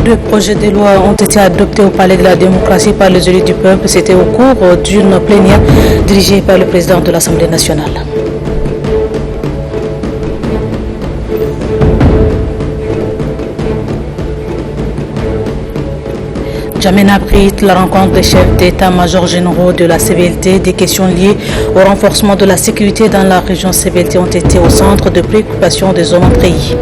Deux projets de loi ont été adoptés au Palais de la démocratie par les élus du peuple. C'était au cours d'une plénière dirigée par le président de l'Assemblée nationale. N'Djamena abrite la rencontre des chefs d'état-major généraux de la CVLT. Des questions liées au renforcement de la sécurité dans la région CVLT ont été au centre de préoccupation des hommes en pays.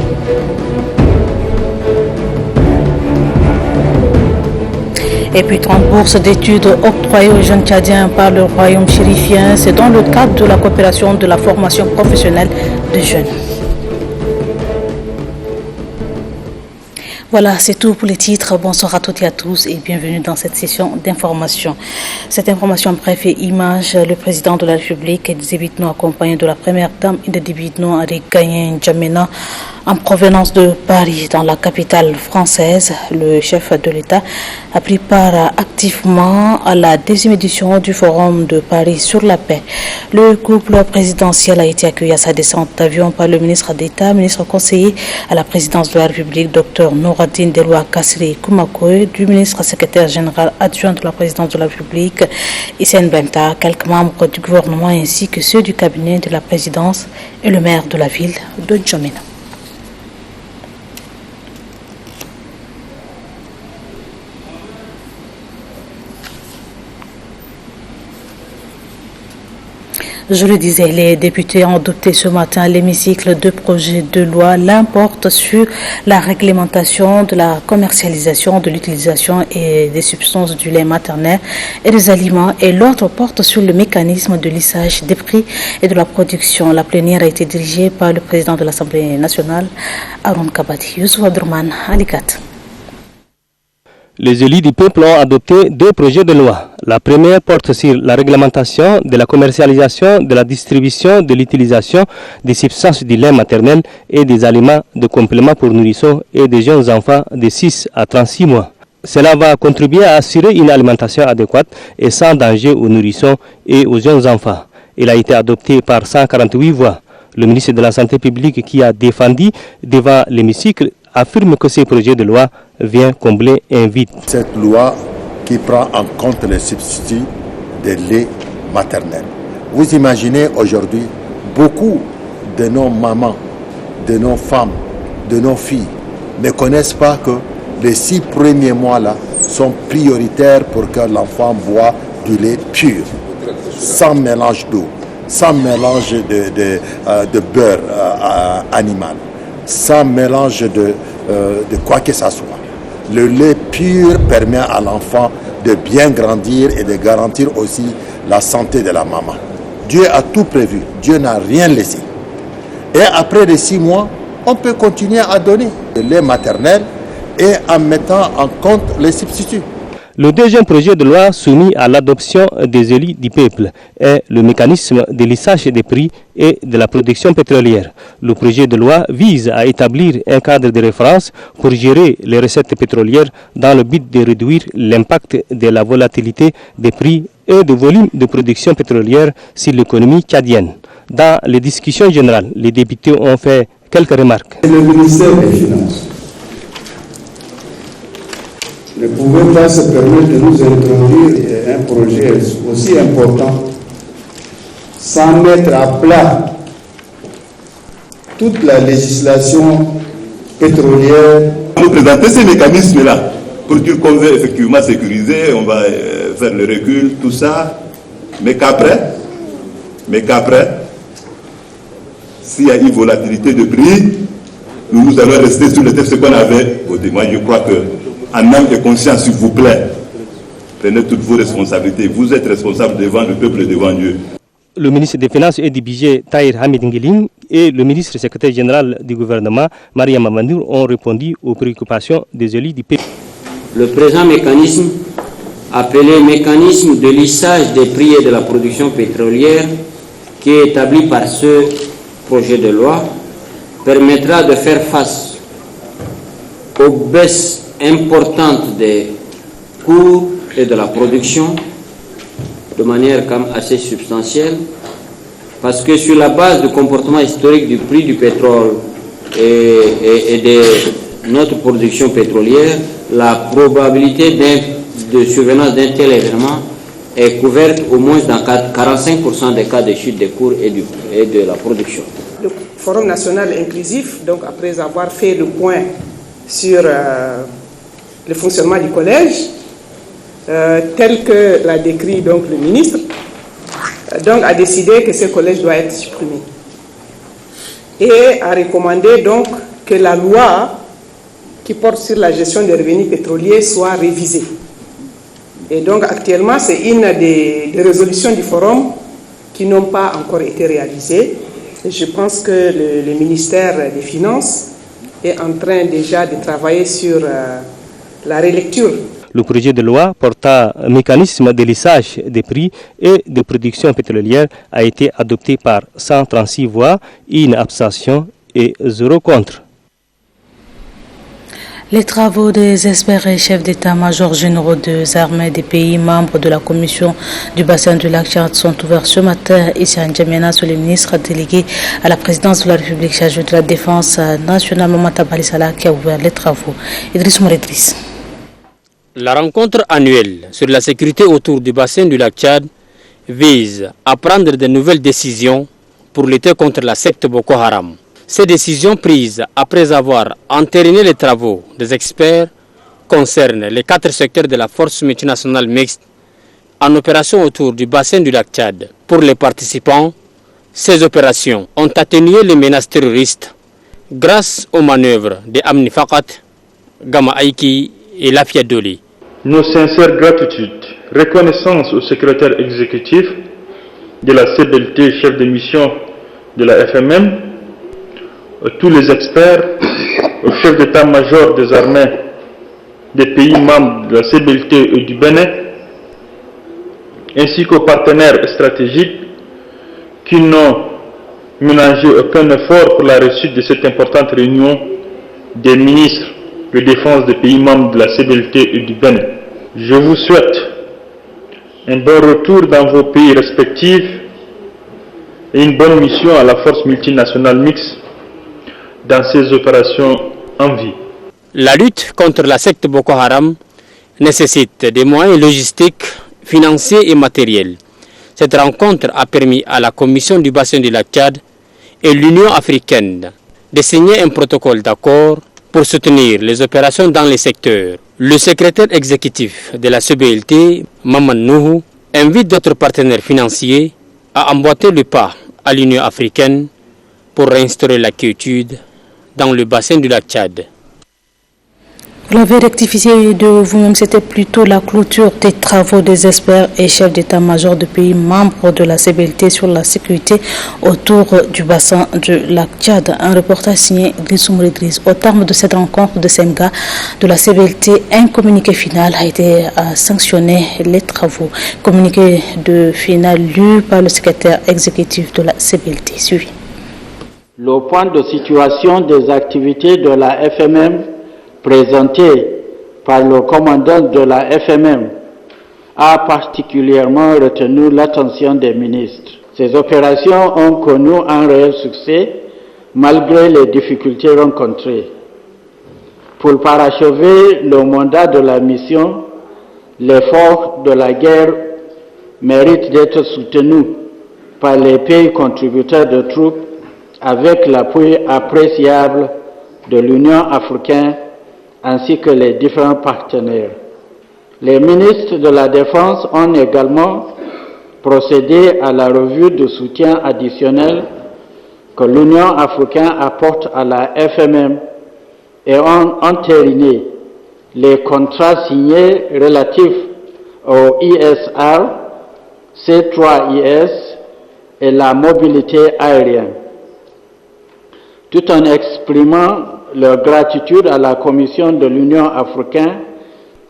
Et puis 30 bourses d'études octroyées aux jeunes Tchadiens par le royaume chérifien. C'est dans le cadre de la coopération de la formation professionnelle des jeunes. Voilà, c'est tout pour les titres. Bonsoir à toutes et à tous et bienvenue dans cette session d'information. Cette information bref et image, le président de la République, Edzi Bitno, accompagné de la première dame Eddi Bitno, a gagné N'Djamena en provenance de Paris, dans la capitale française. Le chef de l'État a pris part activement à la deuxième édition du Forum de Paris sur la paix. Le couple présidentiel a été accueilli à sa descente d'avion par le ministre d'État, ministre conseiller à la présidence de la République, Dr Nouradine Deloua Kassiri Koumakoye, du ministre secrétaire général adjoint de la présidence de la République, Hissène Benta, quelques membres du gouvernement ainsi que ceux du cabinet de la présidence et le maire de la ville de N'Djamena. Je le disais, les députés ont adopté ce matin à l'hémicycle deux projets de loi. L'un porte sur la réglementation de la commercialisation, de l'utilisation et des substances du lait maternel et des aliments et l'autre porte sur le mécanisme de lissage des prix et de la production. La plénière a été dirigée par le président de l'Assemblée nationale, Haroun Kabati. Youssouf Abdourman, Alikat. Les élus du peuple ont adopté deux projets de loi. La première porte sur la réglementation de la commercialisation, de la distribution, de l'utilisation des substances du lait maternel et des aliments de complément pour nourrissons et des jeunes enfants de 6 à 36 mois. Cela va contribuer à assurer une alimentation adéquate et sans danger aux nourrissons et aux jeunes enfants. Il a été adopté par 148 voix. Le ministre de la Santé publique qui a défendu devant l'hémicycle affirme que ces projets de loi viennent combler un vide. Cette loi qui prend en compte les substituts de lait maternel. Vous imaginez aujourd'hui, beaucoup de nos mamans, de nos femmes, de nos filles ne connaissent pas que les 6 premiers mois-là sont prioritaires pour que l'enfant boive du lait pur, sans mélange d'eau, sans mélange de beurre animal, sans mélange de quoi que ce soit. Le lait pur permet à l'enfant de bien grandir et de garantir aussi la santé de la maman. Dieu a tout prévu, Dieu n'a rien laissé. Et après les 6 mois, on peut continuer à donner le lait maternel et en mettant en compte les substituts. Le deuxième projet de loi soumis à l'adoption des élus du peuple est le mécanisme de lissage des prix et de la production pétrolière. Le projet de loi vise à établir un cadre de référence pour gérer les recettes pétrolières dans le but de réduire l'impact de la volatilité des prix et des volumes de production pétrolière sur l'économie tchadienne. Dans les discussions générales, les députés ont fait quelques remarques. Le ministère des Finances ne pouvait pas se permettre de nous introduire un projet aussi important sans mettre à plat toute la législation pétrolière. Nous présenter ces mécanismes-là pour dire qu'on veut effectivement sécuriser, on va faire le recul, tout ça, mais qu'après, s'il y a une volatilité de prix, nous allons rester sur le texte qu'on avait voté. Moi, je crois que en âme et conscience, s'il vous plaît, prenez toutes vos responsabilités. Vous êtes responsables devant le peuple et devant Dieu. Le ministre des Finances et du Budget, Tahir Hamid Nguiling, et le ministre secrétaire général du gouvernement, Mariam Amandour, ont répondu aux préoccupations des élus du peuple. Le présent mécanisme, appelé mécanisme de lissage des prix et de la production pétrolière, qui est établi par ce projet de loi, permettra de faire face aux baisses importante des coûts et de la production de manière quand même assez substantielle, parce que sur la base du comportement historique du prix du pétrole et des notre production pétrolière, la probabilité de survenance d'un tel événement est couverte au moins dans 45% des cas de chute des cours et de la production. Le Forum national inclusif, donc après avoir fait le point sur le fonctionnement du collège, tel que l'a décrit donc le ministre, donc a décidé que ce collège doit être supprimé et a recommandé donc que la loi qui porte sur la gestion des revenus pétroliers soit révisée. Et donc actuellement, c'est une des résolutions du forum qui n'ont pas encore été réalisées. Et je pense que le ministère des Finances est en train déjà de travailler sur la relecture. Le projet de loi portant un mécanisme de lissage des prix et de production pétrolière a été adopté par 136 voix, une abstention et 0 contre. Les travaux des experts et chefs d'état-major généraux des armées des pays membres de la commission du bassin du lac Tchad sont ouverts ce matin ici à N'Djamena sous le ministre délégué à la présidence de la République chargé de la défense nationale Mamata Balisala qui a ouvert les travaux. Idriss Mouredris. La rencontre annuelle sur la sécurité autour du bassin du lac Tchad vise à prendre de nouvelles décisions pour lutter contre la secte Boko Haram. Ces décisions prises après avoir entériné les travaux des experts concernent les 4 secteurs de la force multinationale mixte en opération autour du bassin du lac Tchad. Pour les participants, ces opérations ont atténué les menaces terroristes grâce aux manœuvres de Amni Fakat, Gama Aiki et Lafia Doli. Nos sincères gratitudes, reconnaissance au secrétaire exécutif de la CBLT, chef de mission de la FMM, à tous les experts, au chef d'état-major des armées des pays membres de la CBLT et du Bénin, ainsi qu'aux partenaires stratégiques qui n'ont ménagé aucun effort pour la réussite de cette importante réunion des ministres de défense des pays membres de la CBLT et du Bénin. Je vous souhaite un bon retour dans vos pays respectifs et une bonne mission à la force multinationale mixte dans ces opérations en vie. La lutte contre la secte Boko Haram nécessite des moyens logistiques, financiers et matériels. Cette rencontre a permis à la Commission du bassin du lac Tchad et l'Union africaine de signer un protocole d'accord pour soutenir les opérations dans les secteurs. Le secrétaire exécutif de la CBLT, Maman Nuhu, invite d'autres partenaires financiers à emboîter le pas à l'Union africaine pour réinstaurer la quiétude dans le bassin du lac Tchad. Vous l'avez rectifié de vous-même, c'était plutôt la clôture des travaux des experts et chefs d'état-major de pays membres de la CBLT sur la sécurité autour du bassin du lac Tchad. Un reportage signé Grissoum Redris. Au terme de cette rencontre de SEMGA de la CBLT, un communiqué final a été sanctionné les travaux. Communiqué de final lu par le secrétaire exécutif de la CBLT. Suivi. Le point de situation des activités de la FMM présenté par le commandant de la FMM a particulièrement retenu l'attention des ministres. Ces opérations ont connu un réel succès malgré les difficultés rencontrées. Pour parachever le mandat de la mission, l'effort de la guerre mérite d'être soutenu par les pays contributeurs de troupes avec l'appui appréciable de l'Union africaine ainsi que les différents partenaires. Les ministres de la Défense ont également procédé à la revue de soutien additionnel que l'Union africaine apporte à la FMM et ont entériné les contrats signés relatifs au ISR, C3IS et la mobilité aérienne. Tout en exprimant leur gratitude à la Commission de l'Union africaine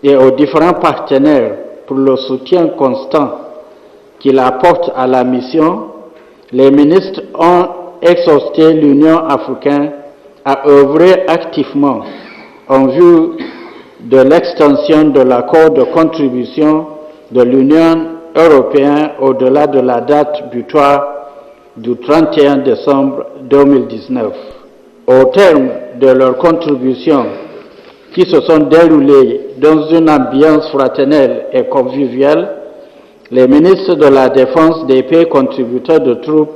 et aux différents partenaires pour le soutien constant qu'ils apportent à la mission, les ministres ont exhorté l'Union africaine à œuvrer activement en vue de l'extension de l'accord de contribution de l'Union européenne au-delà de la date butoir du 31 décembre 2019. Au terme de leur contribution, qui se sont déroulées dans une ambiance fraternelle et conviviale, les ministres de la Défense des pays contributeurs de troupes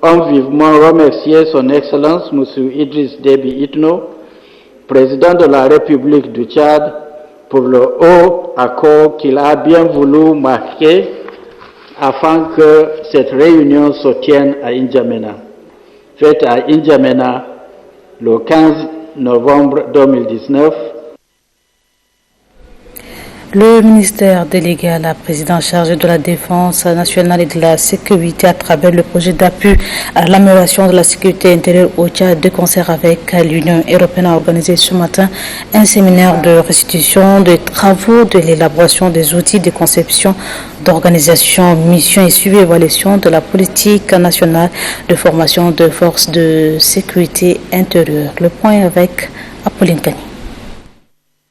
ont vivement remercié son Excellence M. Idriss Déby Itno, président de la République du Tchad, pour le haut accord qu'il a bien voulu marquer afin que cette réunion se tienne à N'Djamena. Faite à N'Djamena le 15 novembre 2019. Le ministère délégué à la présidence chargée de la défense nationale et de la sécurité à travers le projet d'appui à l'amélioration de la sécurité intérieure au Tchad de concert avec l'Union européenne a organisé ce matin un séminaire de restitution des travaux de l'élaboration des outils de conception, d'organisation, mission et suivi évaluation de la politique nationale de formation de forces de sécurité intérieure. Le point avec Apolline Kani.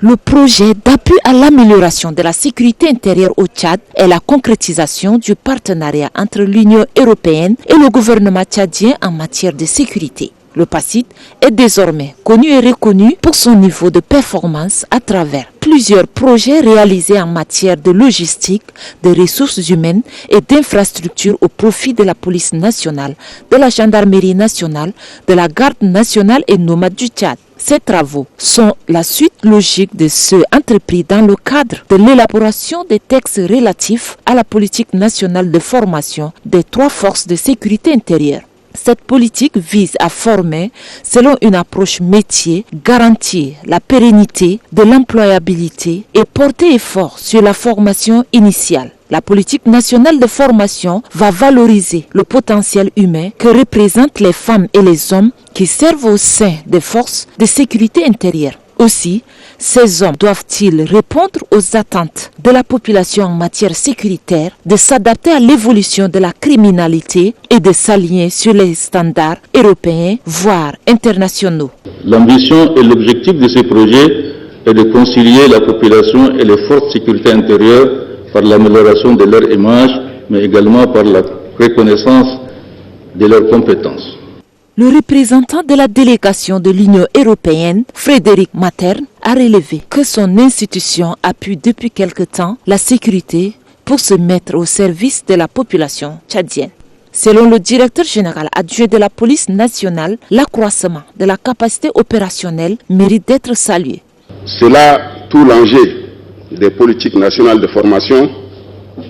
Le projet d'appui à l'amélioration de la sécurité intérieure au Tchad est la concrétisation du partenariat entre l'Union européenne et le gouvernement tchadien en matière de sécurité. Le PACIT est désormais connu et reconnu pour son niveau de performance à travers plusieurs projets réalisés en matière de logistique, de ressources humaines et d'infrastructures au profit de la police nationale, de la gendarmerie nationale, de la garde nationale et nomade du Tchad. Ces travaux sont la suite logique de ceux entrepris dans le cadre de l'élaboration des textes relatifs à la politique nationale de formation des 3 forces de sécurité intérieure. Cette politique vise à former selon une approche métier, garantir la pérennité de l'employabilité et porter effort sur la formation initiale. La politique nationale de formation va valoriser le potentiel humain que représentent les femmes et les hommes qui servent au sein des forces de sécurité intérieure. Aussi, ces hommes doivent-ils répondre aux attentes de la population en matière sécuritaire, de s'adapter à l'évolution de la criminalité et de s'aligner sur les standards européens, voire internationaux. L'ambition et l'objectif de ce projet est de concilier la population et les forces de sécurité intérieure par l'amélioration de leur image, mais également par la reconnaissance de leurs compétences. Le représentant de la délégation de l'Union européenne, Frédéric Materne, a relevé que son institution appuie depuis quelque temps la sécurité pour se mettre au service de la population tchadienne. Selon le directeur général adjoint de la police nationale, l'accroissement de la capacité opérationnelle mérite d'être salué. C'est là tout l'enjeu des politiques nationales de formation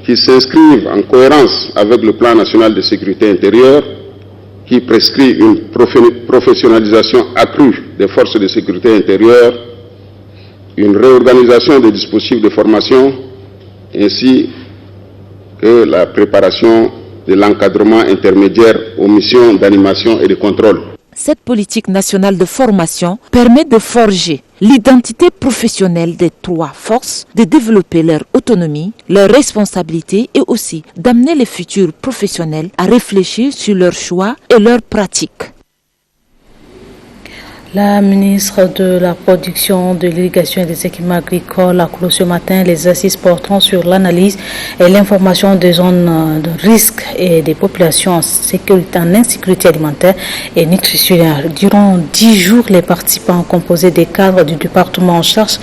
qui s'inscrivent en cohérence avec le plan national de sécurité intérieure qui prescrit une professionnalisation accrue des forces de sécurité intérieure, une réorganisation des dispositifs de formation ainsi que la préparation de l'encadrement intermédiaire aux missions d'animation et de contrôle. Cette politique nationale de formation permet de forger l'identité professionnelle des 3 forces, de développer leur autonomie, leur responsabilité et aussi d'amener les futurs professionnels à réfléchir sur leurs choix et leurs pratiques. La ministre de la Production, de l'Irrigation et des Équipements Agricoles a clos ce matin les assises portant sur l'analyse et l'information des zones de risque et des populations en insécurité alimentaire et nutritionnelle. Durant 10 jours, les participants composés des cadres du département en charge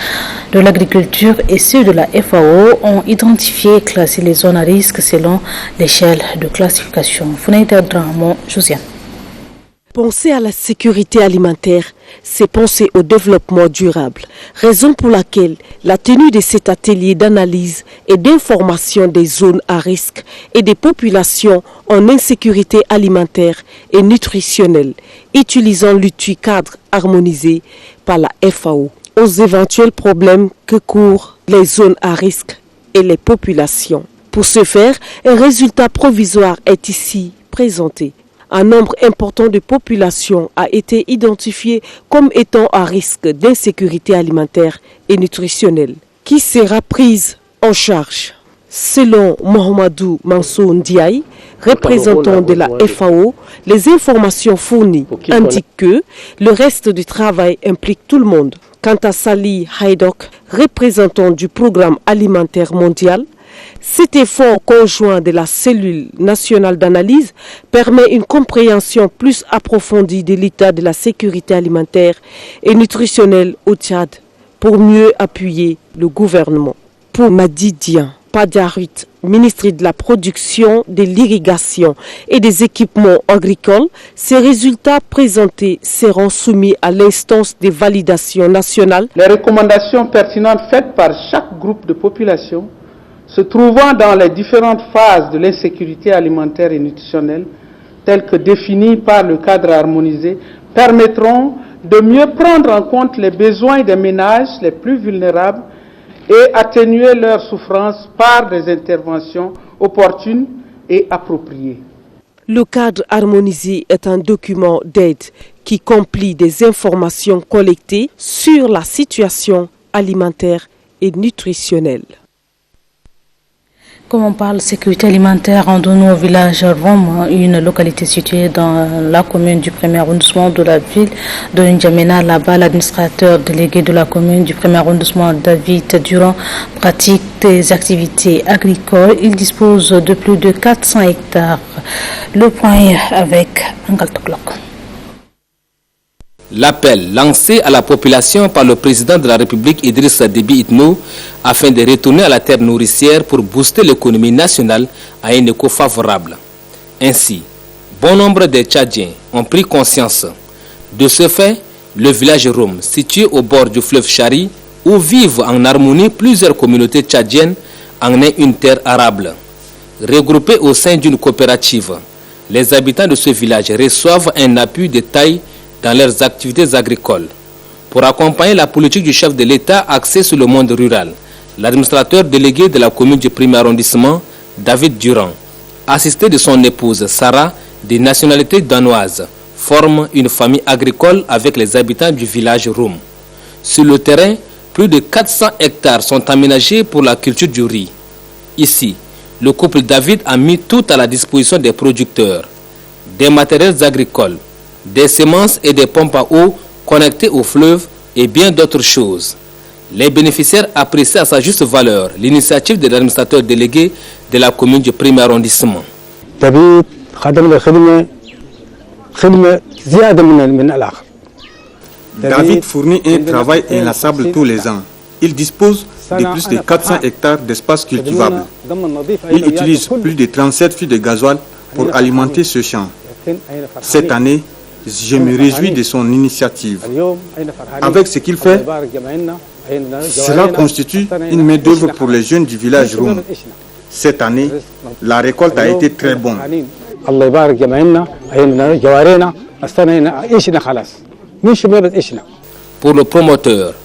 de l'agriculture et ceux de la FAO ont identifié et classé les zones à risque selon l'échelle de classification. Founaïta Dramon, Josiane. Penser à la sécurité alimentaire, c'est penser au développement durable. Raison pour laquelle la tenue de cet atelier d'analyse et d'information des zones à risque et des populations en insécurité alimentaire et nutritionnelle, utilisant l'outil cadre harmonisé par la FAO, aux éventuels problèmes que courent les zones à risque et les populations. Pour ce faire, un résultat provisoire est ici présenté. Un nombre important de populations a été identifié comme étant à risque d'insécurité alimentaire et nutritionnelle, qui sera prise en charge. Selon Mohamedou Mansour Ndiaye, représentant de la FAO, les informations fournies indiquent que le reste du travail implique tout le monde. Quant à Sali Haidok, représentant du Programme alimentaire mondial, cet effort conjoint de la cellule nationale d'analyse permet une compréhension plus approfondie de l'état de la sécurité alimentaire et nutritionnelle au Tchad, pour mieux appuyer le gouvernement. Pour Madi Dian Padiarit, ministre de la Production, de l'Irrigation et des Équipements agricoles, ces résultats présentés seront soumis à l'instance de validation nationale. Les recommandations pertinentes faites par chaque groupe de population se trouvant dans les différentes phases de l'insécurité alimentaire et nutritionnelle, telles que définies par le cadre harmonisé, permettront de mieux prendre en compte les besoins des ménages les plus vulnérables et atténuer leurs souffrances par des interventions opportunes et appropriées. Le cadre harmonisé est un document d'aide qui compile des informations collectées sur la situation alimentaire et nutritionnelle. Comme on parle de sécurité alimentaire, rendons-nous au village Rome, une localité située dans la commune du premier arrondissement de la ville de N'Djamena. Là-bas, l'administrateur délégué de la commune du premier arrondissement, David Durand, pratique des activités agricoles. Il dispose de plus de 400 hectares. Le point avec Angal Toklok. L'appel lancé à la population par le président de la République Idrissa Déby Itno afin de retourner à la terre nourricière pour booster l'économie nationale a un écho favorable. Ainsi, bon nombre de Tchadiens ont pris conscience. De ce fait, le village Rome, situé au bord du fleuve Chari, où vivent en harmonie plusieurs communautés tchadiennes, en est une terre arable. Regroupés au sein d'une coopérative, les habitants de ce village reçoivent un appui de taille dans leurs activités agricoles. Pour accompagner la politique du chef de l'État axée sur le monde rural, l'administrateur délégué de la commune du premier arrondissement, David Durand, assisté de son épouse Sarah, de nationalité danoise, forme une famille agricole avec les habitants du village Roum. Sur le terrain, plus de 400 hectares sont aménagés pour la culture du riz. Ici, le couple David a mis tout à la disposition des producteurs, des matériels agricoles, des semences et des pompes à eau connectées au fleuve et bien d'autres choses. Les bénéficiaires apprécient à sa juste valeur l'initiative de l'administrateur délégué de la commune du premier arrondissement. David fournit un travail inlassable tous les ans. Il dispose de plus de 400 hectares d'espace cultivable. Il utilise plus de 37 fûts de gasoil pour alimenter ce champ. Cette année, je me réjouis de son initiative. Avec ce qu'il fait, cela constitue une main-d'œuvre pour les jeunes du village Roum. Cette année, la récolte a été très bonne. Pour le promoteur,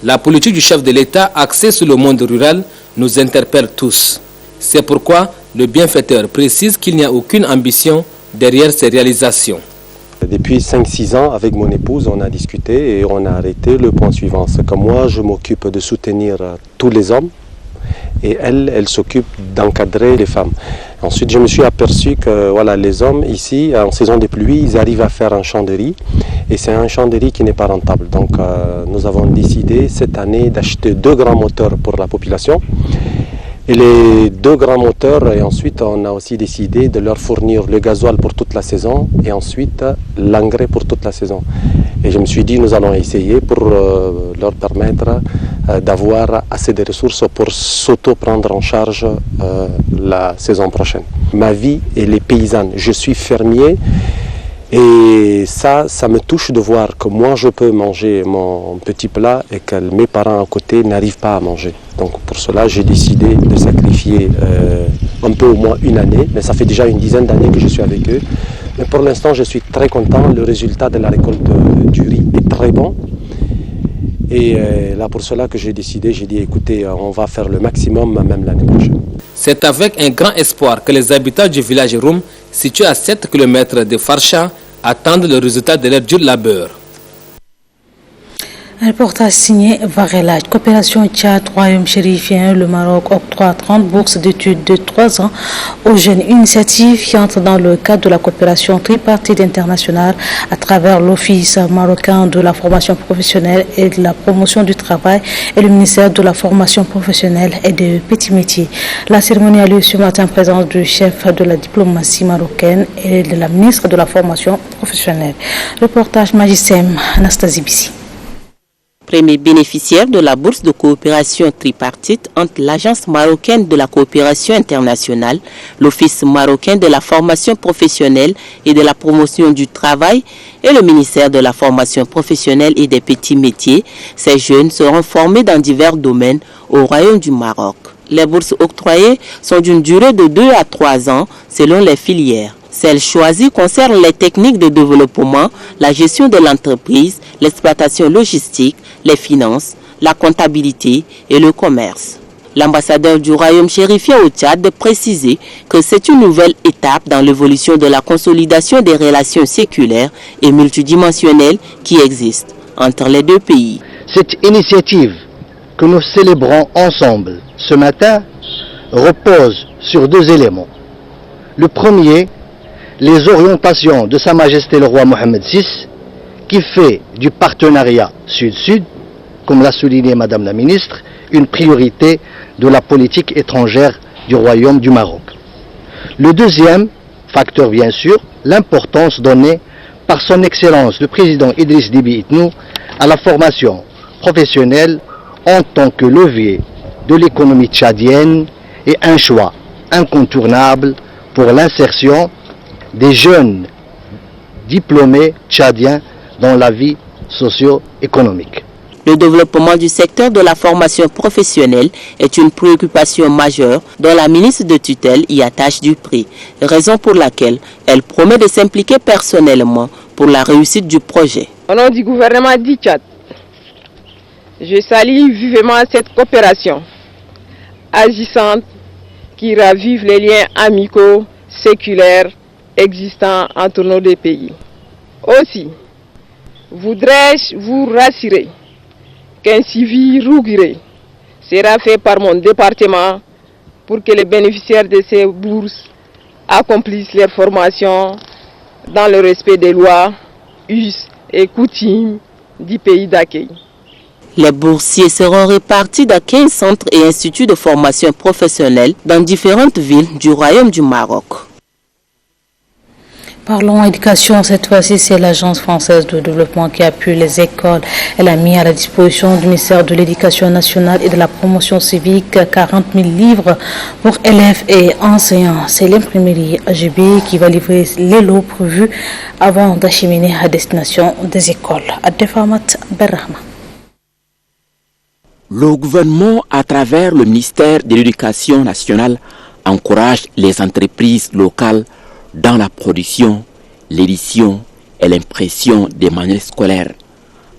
la politique du chef de l'État axée sur le monde rural nous interpelle tous. C'est pourquoi le bienfaiteur précise qu'il n'y a aucune ambition derrière ces réalisations. Depuis 5-6 ans, avec mon épouse, on a discuté et on a arrêté le point suivant. C'est que moi, je m'occupe de soutenir tous les hommes et elle s'occupe d'encadrer les femmes. Ensuite, je me suis aperçu que voilà, les hommes ici, en saison de pluie, ils arrivent à faire un champ de riz et c'est un champ de riz qui n'est pas rentable. Donc, nous avons décidé cette année d'acheter 2 grands moteurs pour la population. Et les 2 grands moteurs, et ensuite on a aussi décidé de leur fournir le gasoil pour toute la saison et ensuite l'engrais pour toute la saison. Et je me suis dit, nous allons essayer pour leur permettre d'avoir assez de ressources pour s'auto-prendre en charge la saison prochaine. Ma vie, elle est paysanne. Je suis fermier. Et ça me touche de voir que moi je peux manger mon petit plat et que mes parents à côté n'arrivent pas à manger. Donc pour cela j'ai décidé de sacrifier un peu au moins une année, mais ça fait déjà une dizaine d'années que je suis avec eux. Mais pour l'instant je suis très content, le résultat de la récolte du riz est très bon. Et là pour cela que j'ai décidé, j'ai dit écoutez, on va faire le maximum même l'année prochaine. C'est avec un grand espoir que les habitants du village Roum, situé à 7 km de Farcha, attendent le résultat de leur dur labeur. Un reportage signé Varela. Coopération Tchad, Royaume chérifien, le Maroc octroie 30 bourses d'études de 3 ans aux jeunes. Initiative qui entre dans le cadre de la coopération tripartite internationale à travers l'Office marocain de la formation professionnelle et de la promotion du travail et le ministère de la formation professionnelle et des petits métiers. La cérémonie a lieu ce matin en présence du chef de la diplomatie marocaine et de la ministre de la formation professionnelle. Reportage Magicem, Anastasie Bissi. Premier bénéficiaire de la bourse de coopération tripartite entre l'Agence marocaine de la coopération internationale, l'Office marocain de la formation professionnelle et de la promotion du travail et le ministère de la formation professionnelle et des petits métiers, ces jeunes seront formés dans divers domaines au Royaume du Maroc. Les bourses octroyées sont d'une durée de 2 à 3 ans selon les filières. Celles choisies concernent les techniques de développement, la gestion de l'entreprise, l'exploitation logistique, les finances, la comptabilité et le commerce. L'ambassadeur du Royaume chérifien au Tchad précisait que c'est une nouvelle étape dans l'évolution de la consolidation des relations séculaires et multidimensionnelles qui existent entre les deux pays. Cette initiative que nous célébrons ensemble ce matin repose sur 2 éléments. Le premier, les orientations de Sa Majesté le Roi Mohamed VI, qui fait du partenariat Sud-Sud, comme l'a souligné Madame la Ministre, une priorité de la politique étrangère du Royaume du Maroc. Le deuxième facteur, bien sûr, l'importance donnée par son Excellence le Président Idriss Déby Itno à la formation professionnelle en tant que levier de l'économie tchadienne et un choix incontournable pour l'insertion des jeunes diplômés tchadiens dans la vie socio-économique. Le développement du secteur de la formation professionnelle est une préoccupation majeure dont la ministre de tutelle y attache du prix, raison pour laquelle elle promet de s'impliquer personnellement pour la réussite du projet. Au nom du gouvernement du Tchad, je salue vivement cette coopération agissante qui ravive les liens amicaux, séculaires existants entre nos deux pays. Aussi, voudrais-je vous rassurer qu'un suivi rigoureux sera fait par mon département pour que les bénéficiaires de ces bourses accomplissent leur formation dans le respect des lois, us et coutumes du pays d'accueil. Les boursiers seront répartis dans 15 centres et instituts de formation professionnelle dans différentes villes du Royaume du Maroc. Parlons éducation, cette fois-ci c'est l'Agence française de développement qui appuie les écoles. Elle a mis à la disposition du ministère de l'Éducation nationale et de la promotion civique 40 000 livres pour élèves et enseignants. C'est l'imprimerie AGB qui va livrer les lots prévus avant d'acheminer à destination des écoles. Adefamat Berrahma. Le gouvernement, à travers le ministère de l'Éducation nationale, encourage les entreprises locales dans la production, l'édition et l'impression des manuels scolaires.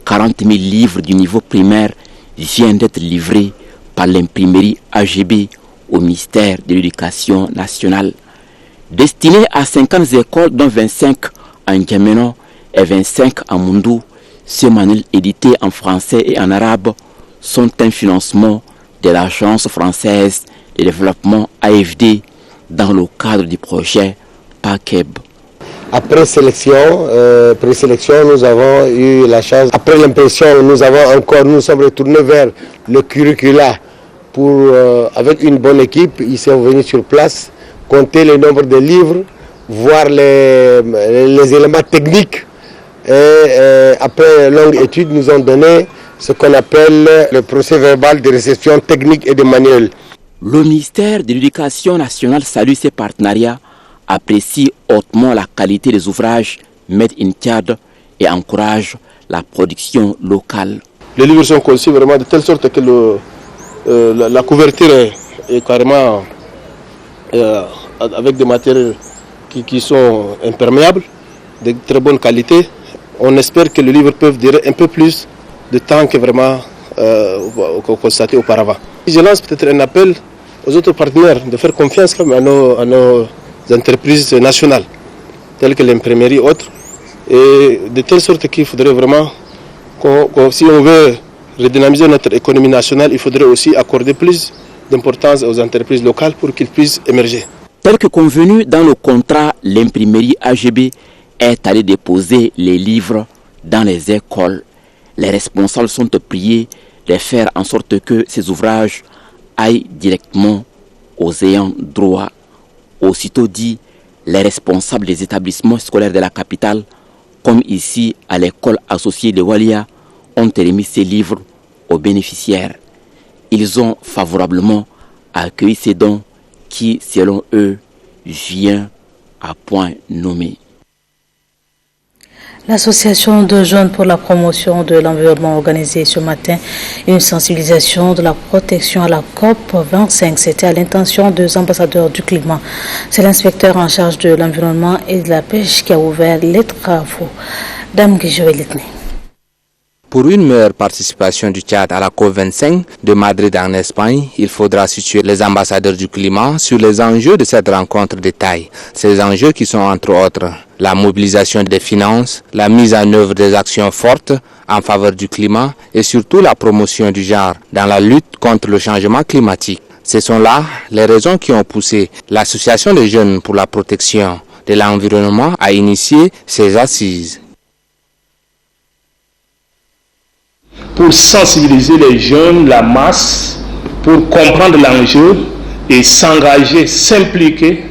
40 000 livres du niveau primaire viennent d'être livrés par l'imprimerie AGB au ministère de l'Éducation nationale. Destinés à 50 écoles, dont 25 en N'Djamena et 25 en Moundou, ces manuels édités en français et en arabe sont un financement de l'Agence française de développement AFD dans le cadre du projet PAKEB. Après présélection, nous avons eu la chance. Après l'impression, nous sommes retournés vers le curricula pour, avec une bonne équipe, ils sont venus sur place, compter le nombre de livres, voir les éléments techniques. Et après longue étude, nous ont donné ce qu'on appelle le procès verbal de réception technique et de manuel. Le ministère de l'Éducation nationale salue ces partenariats, apprécie hautement la qualité des ouvrages Made in Tchad et encourage la production locale. Les livres sont conçus vraiment de telle sorte que la couverture est carrément avec des matériaux qui sont imperméables, de très bonne qualité. On espère que le livre peut durer un peu plus de temps que vraiment constaté auparavant. Je lance peut-être un appel aux autres partenaires de faire confiance à nos entreprises nationales, telles que l'imprimerie et autres, et de telle sorte qu'il faudrait vraiment, si on veut redynamiser notre économie nationale, il faudrait aussi accorder plus d'importance aux entreprises locales pour qu'ils puissent émerger. Tel que convenu dans le contrat, l'imprimerie AGB est allée déposer les livres dans les écoles. Les responsables sont priés de faire en sorte que ces ouvrages aillent directement aux ayants droit. Aussitôt dit, les responsables des établissements scolaires de la capitale, comme ici à l'école associée de Walia, ont remis ces livres aux bénéficiaires. Ils ont favorablement accueilli ces dons qui, selon eux, vient à point nommé. L'association de jeunes pour la promotion de l'environnement a organisé ce matin une sensibilisation de la protection à la COP25. C'était à l'intention des ambassadeurs du climat. C'est l'inspecteur en charge de l'environnement et de la pêche qui a ouvert les travaux. Dame Guijovelitne. Pour une meilleure participation du Tchad à la COP25 de Madrid en Espagne, il faudra situer les ambassadeurs du climat sur les enjeux de cette rencontre de taille. Ces enjeux qui sont entre autres la mobilisation des finances, la mise en œuvre des actions fortes en faveur du climat et surtout la promotion du genre dans la lutte contre le changement climatique. Ce sont là les raisons qui ont poussé l'Association des jeunes pour la protection de l'environnement à initier ces assises. Pour sensibiliser les jeunes, la masse, pour comprendre l'enjeu et s'engager, s'impliquer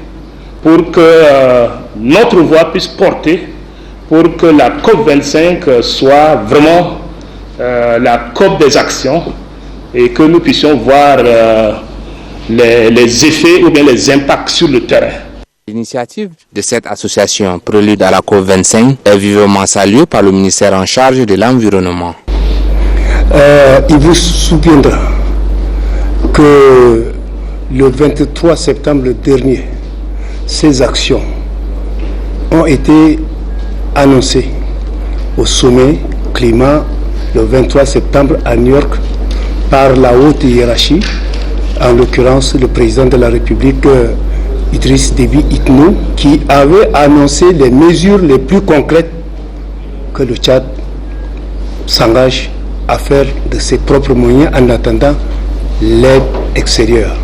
pour que notre voix puisse porter, pour que la COP25 soit vraiment la COP des actions et que nous puissions voir les effets ou bien les impacts sur le terrain. L'initiative de cette association Prélude à la COP25 est vivement saluée par le ministère en charge de l'environnement. Il vous souviendra que le 23 septembre dernier, ces actions ont été annoncées au sommet climat le 23 septembre à New York par la haute hiérarchie, en l'occurrence le président de la République Idriss Déby Itno, qui avait annoncé les mesures les plus concrètes que le Tchad s'engage à faire de ses propres moyens en attendant l'aide extérieure.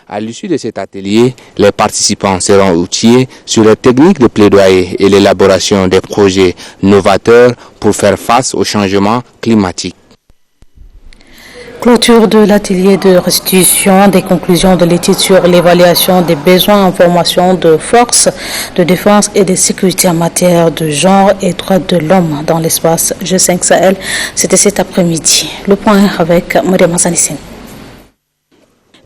À l'issue de cet atelier, les participants seront outillés sur les techniques de plaidoyer et l'élaboration des projets novateurs pour faire face au changement climatique. Clôture de l'atelier de restitution des conclusions de l'étude sur l'évaluation des besoins en formation de forces de défense et de sécurité en matière de genre et droits de l'homme dans l'espace G5 Sahel. C'était cet après-midi. Le point avec Mariam Hassanissine.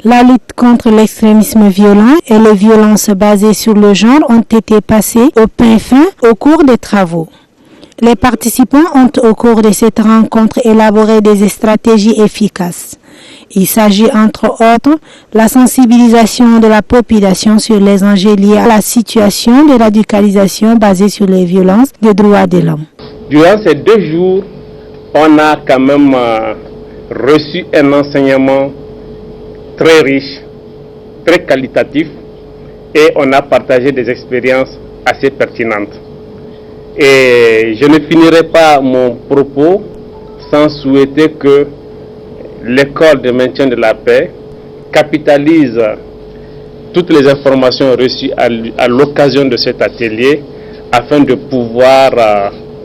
La lutte contre l'extrémisme violent et les violences basées sur le genre ont été passées au pain fin au cours des travaux. Les participants ont au cours de cette rencontre élaboré des stratégies efficaces. Il s'agit entre autres la sensibilisation de la population sur les enjeux liés à la situation de radicalisation basée sur les violences des droits de l'homme. Durant ces 2 jours, on a quand même reçu un enseignement très riche, très qualitatif et on a partagé des expériences assez pertinentes. Et je ne finirai pas mon propos sans souhaiter que l'école de maintien de la paix capitalise toutes les informations reçues à l'occasion de cet atelier afin de pouvoir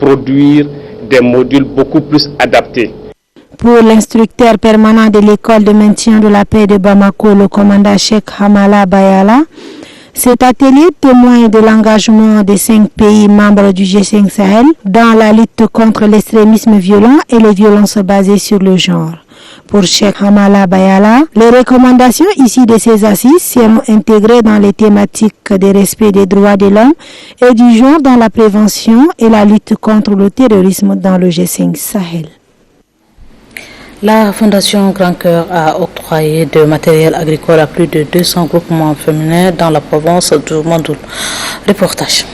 produire des modules beaucoup plus adaptés. Pour l'instructeur permanent de l'école de maintien de la paix de Bamako, le commandant Cheikh Hamala Bayala, cet atelier témoigne de l'engagement des 5 pays membres du G5 Sahel dans la lutte contre l'extrémisme violent et les violences basées sur le genre. Pour Cheikh Hamala Bayala, les recommandations issues de ces assises seront intégrées dans les thématiques de respect des droits de l'homme et du genre dans la prévention et la lutte contre le terrorisme dans le G5 Sahel. La Fondation Grand Cœur a octroyé de matériel agricole à plus de 200 groupements féminins dans la province du Mandoul. Reportage.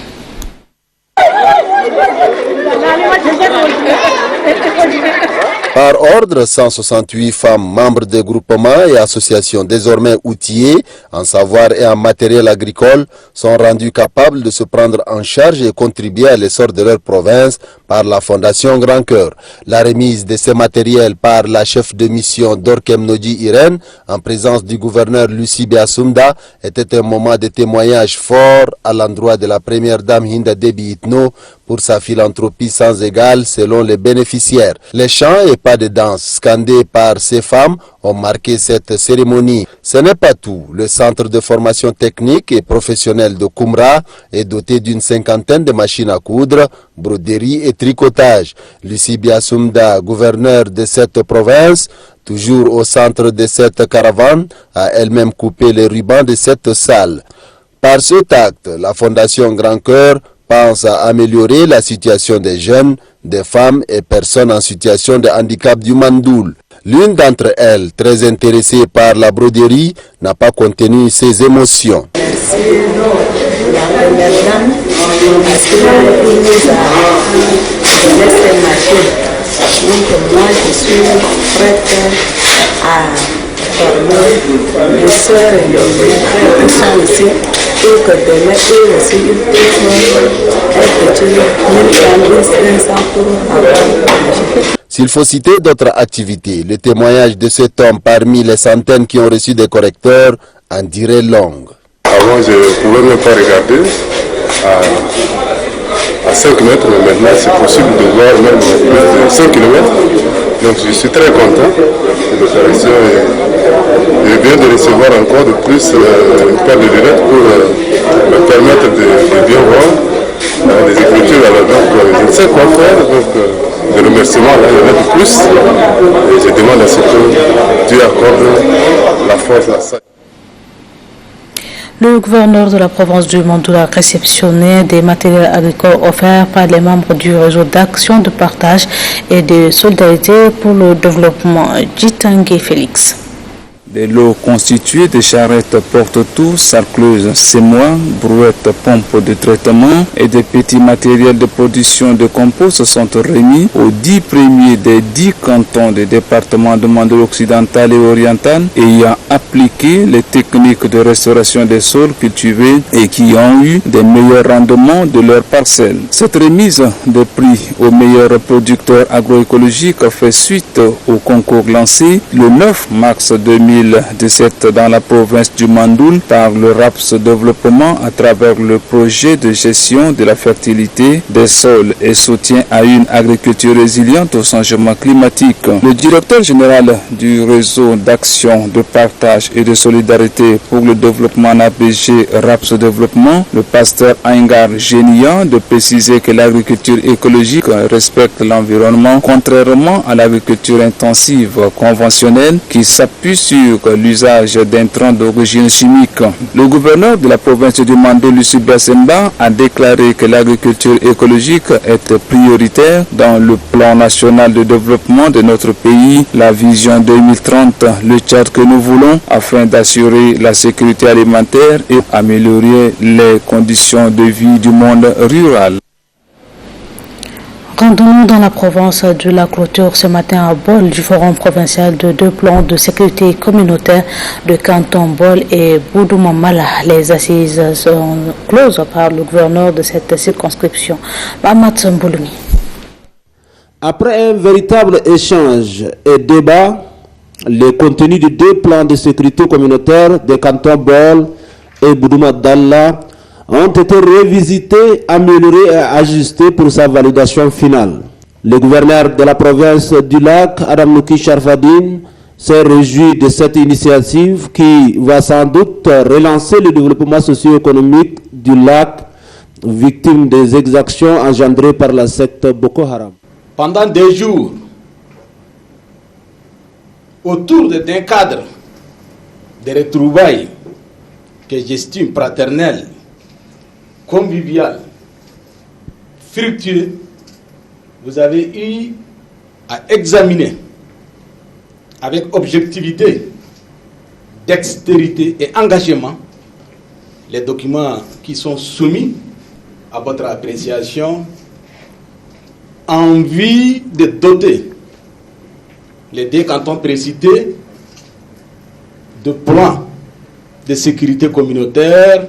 Par ordre, 168 femmes membres des groupements et associations désormais outillées en savoir et en matériel agricole sont rendues capables de se prendre en charge et contribuer à l'essor de leur province par la Fondation Grand Cœur. La remise de ces matériels par la chef de mission Dorkem Nodji Irène, en présence du gouverneur Lucie Biassoumda, était un moment de témoignage fort à l'endroit de la première dame Hinda Déby Itno, pour sa philanthropie sans égale selon les bénéficiaires. Les chants et pas de danse scandés par ces femmes ont marqué cette cérémonie. Ce n'est pas tout. Le centre de formation technique et professionnelle de Koumra est doté d'une 50aine de machines à coudre, broderie et tricotage. Lucie Biassoumda, gouverneur de cette province, toujours au centre de cette caravane, a elle-même coupé les rubans de cette salle. Par cet acte, la Fondation Grand Cœur pense à améliorer la situation des jeunes, des femmes et personnes en situation de handicap du Mandoul. L'une d'entre elles, très intéressée par la broderie, n'a pas contenu ses émotions. Merci la première dame parce qu'elle nous a donné ces machines. Donc moi je suis prête à former mes soeurs et mes frères qui sont ici. Et que demain eux aussi ils peuvent être S'il faut citer d'autres activités, le témoignage de cet homme parmi les centaines qui ont reçu des correcteurs en dirait long. Avant, je ne pouvais même pas regarder à 5 mètres, mais maintenant c'est possible de voir même plus de 5 km. Donc je suis très content de l'opération et je viens de recevoir encore de plus une paire de lunettes pour me permettre de bien voir les écritures. Donc je ne sais quoi faire, donc de remerciements là, il y en a de plus et je demande à ce que Dieu accorde la force à ça. Le gouverneur de la province du Mandoul a réceptionné des matériels agricoles offerts par les membres du réseau d'action de partage et de solidarité pour le développement. Djitangé Félix. Des lots constitués de charrettes porte-tout, sarcleuses, semoirs, brouettes, pompes de traitement et des petits matériels de production de compost sont remis aux 10 premiers des 10 cantons des départements de Mandoul occidental et oriental ayant appliqué les techniques de restauration des sols cultivés et qui ont eu des meilleurs rendements de leurs parcelles. Cette remise de prix aux meilleurs producteurs agroécologiques fait suite au concours lancé le 9 mars 2017 dans la province du Mandoul par le RAPS Développement à travers le projet de gestion de la fertilité des sols et soutien à une agriculture résiliente au changement climatique. Le directeur général du réseau d'action, de partage et de solidarité pour le développement APG RAPS Développement, le pasteur Aingar Génian, de préciser que l'agriculture écologique respecte l'environnement contrairement à l'agriculture intensive conventionnelle qui s'appuie sur l'usage d'intrants d'origine chimique. Le gouverneur de la province du Mandoul, Lucie Biassoumda, a déclaré que l'agriculture écologique est prioritaire dans le plan national de développement de notre pays, la vision 2030, le Tchad que nous voulons afin d'assurer la sécurité alimentaire et améliorer les conditions de vie du monde rural. Rendons-nous dans la province de la Clôture ce matin à Bol du forum provincial de 2 plans de sécurité communautaire de Canton Bol et Boudoumamala. Les assises sont closes par le gouverneur de cette circonscription, Mahamat Mbouloumi. Après un véritable échange et débat, le contenu des 2 plans de sécurité communautaire de Canton Bol et Boudoumamala ont été revisités, améliorés et ajustés pour sa validation finale. Le gouverneur de la province du Lac, Adam Nouki Sharfadine, s'est réjoui de cette initiative qui va sans doute relancer le développement socio-économique du lac, victime des exactions engendrées par la secte Boko Haram. Pendant 2 jours, autour d'un cadre de retrouvailles que j'estime fraternel, convivial, fructueux, vous avez eu à examiner avec objectivité, dextérité et engagement les documents qui sont soumis à votre appréciation en vue de doter les 2 cantons précités de plans de sécurité communautaire